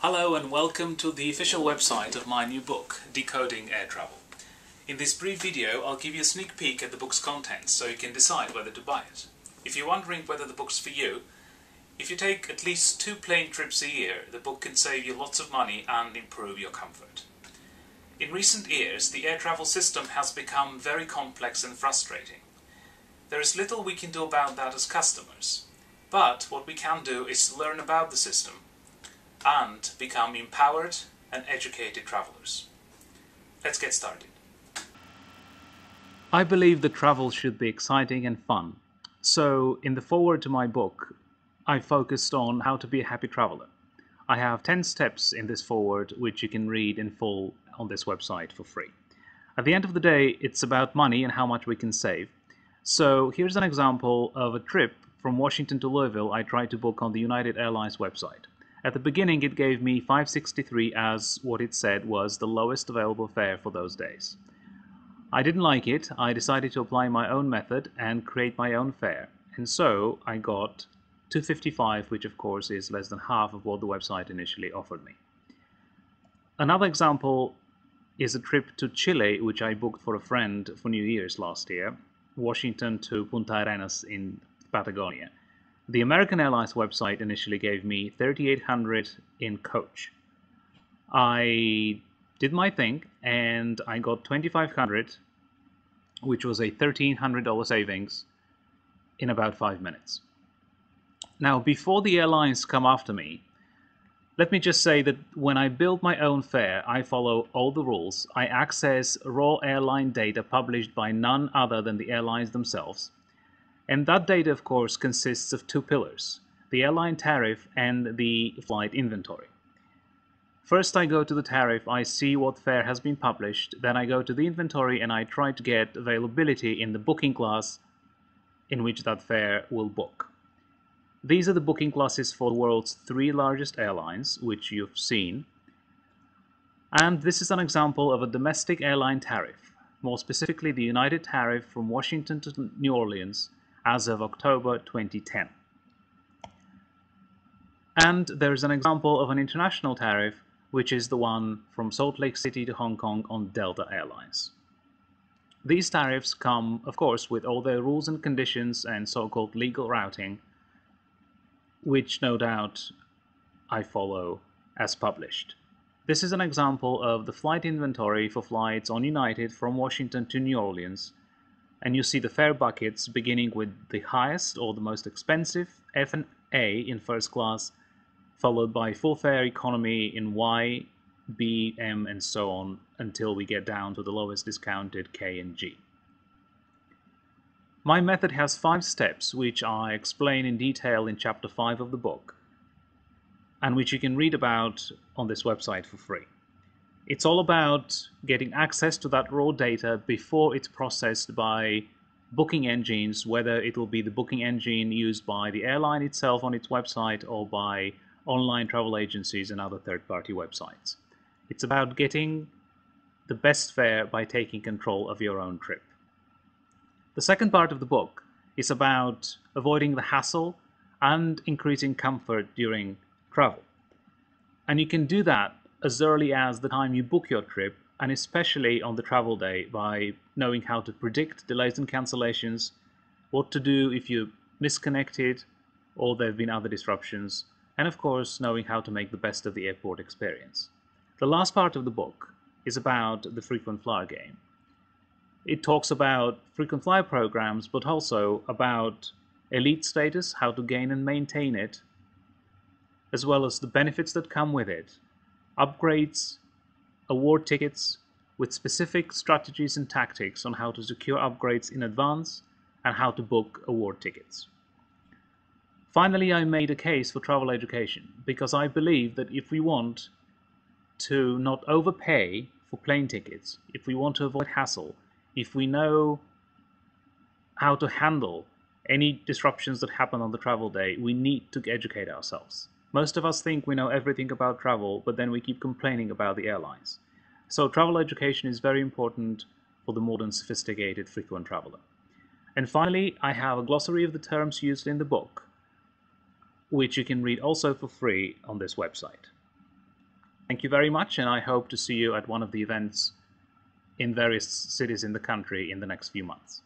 Hello and welcome to the official website of my new book, Decoding Air Travel. In this brief video, I'll give you a sneak peek at the book's contents so you can decide whether to buy it. If you're wondering whether the book's for you, if you take at least 2 plane trips a year, the book can save you lots of money and improve your comfort. In recent years, the air travel system has become very complex and frustrating. There is little we can do about that as customers, but what we can do is learn about the system and become empowered and educated travelers. Let's get started. I believe that travel should be exciting and fun. So in the foreword to my book, I focused on how to be a happy traveler. I have 10 steps in this foreword which you can read in full on this website for free. At the end of the day, it's about money and how much we can save. So here's an example of a trip from Washington to Louisville I tried to book on the United Airlines website. At the beginning, it gave me $5.63 as what it said was the lowest available fare for those days. I didn't like it. I decided to apply my own method and create my own fare. And so I got $2.55, which of course is less than half of what the website initially offered me. Another example is a trip to Chile, which I booked for a friend for New Year's last year, Washington to Punta Arenas in Patagonia. The American Airlines website initially gave me $3,800 in coach. I did my thing and I got $2,500, which was a $1,300 savings in about 5 minutes. Now, before the airlines come after me, let me just say that when I build my own fare, I follow all the rules. I access raw airline data published by none other than the airlines themselves. And that data, of course, consists of 2 pillars, the airline tariff and the flight inventory. First, I go to the tariff, I see what fare has been published, then I go to the inventory and I try to get availability in the booking class in which that fare will book. These are the booking classes for the world's 3 largest airlines, which you've seen. And this is an example of a domestic airline tariff, more specifically the United tariff from Washington to New Orleans, as of October 2010. And there's an example of an international tariff, which is the one from Salt Lake City to Hong Kong on Delta Airlines. These tariffs come, of course, with all their rules and conditions and so-called legal routing, which no doubt I follow as published. This is an example of the flight inventory for flights on United from Washington to New Orleans, and you see the fare buckets beginning with the highest or the most expensive, F and A in first class, followed by full fare economy in Y, B, M, and so on until we get down to the lowest discounted K and G. My method has 5 steps which I explain in detail in chapter 5 of the book, and which you can read about on this website for free. It's all about getting access to that raw data before it's processed by booking engines, whether it will be the booking engine used by the airline itself on its website or by online travel agencies and other third-party websites. It's about getting the best fare by taking control of your own trip. The second part of the book is about avoiding the hassle and increasing comfort during travel. And you can do that as early as the time you book your trip, and especially on the travel day, by knowing how to predict delays and cancellations, what to do if you're misconnected or there have been other disruptions, and of course knowing how to make the best of the airport experience. The last part of the book is about the frequent flyer game. It talks about frequent flyer programs, but also about elite status, how to gain and maintain it, as well as the benefits that come with it, upgrades, award tickets, with specific strategies and tactics on how to secure upgrades in advance and how to book award tickets. Finally, I made a case for travel education, because I believe that if we want to not overpay for plane tickets, if we want to avoid hassle, if we know how to handle any disruptions that happen on the travel day, we need to educate ourselves. Most of us think we know everything about travel, but then we keep complaining about the airlines. So travel education is very important for the modern sophisticated frequent traveler. And finally, I have a glossary of the terms used in the book, which you can read also for free on this website. Thank you very much, and I hope to see you at one of the events in various cities in the country in the next few months.